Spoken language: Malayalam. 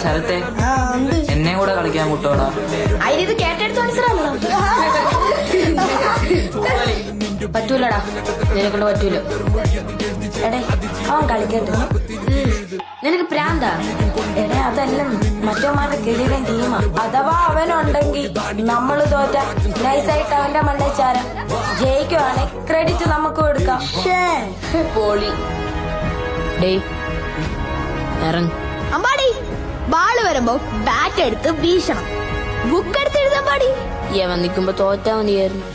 ശരത്തെ എന്നെ കൂടെ കളിക്കാൻ മുട്ടോടാ. അതിന് കേട്ടെടുത്ത് മനസ്സിലാണല്ലോ. പറ്റൂലടാ, നിന്നെ കൊണ്ട് പറ്റൂല. എടേ അവൻ കളിക്കട്ടെ. നിനക്ക് പ്രാന്താ? എടേ അതെല്ലാം മറ്റവന്മാരുടെ കിടിലൻ ടീമാ. അഥവാ അവനുണ്ടെങ്കിൽ നമ്മള് തോറ്റ നൈസായിട്ട് അവന്റെ മണ്ടച്ചാരം ജയിക്കുവാണെ ക്രെഡിറ്റ് നമുക്ക് കൊടുക്കാം. പോളി ഡേ ഇറങ്ങ. അമ്പാടി ബാള് വരുമ്പോ ബാറ്റ് എടുത്ത് വീശണം. ബുക്ക് എടുത്ത് എഴുതാൻ പാടി. യവൻ നിക്കുമ്പോ തോറ്റാ മതിയായിരുന്നു.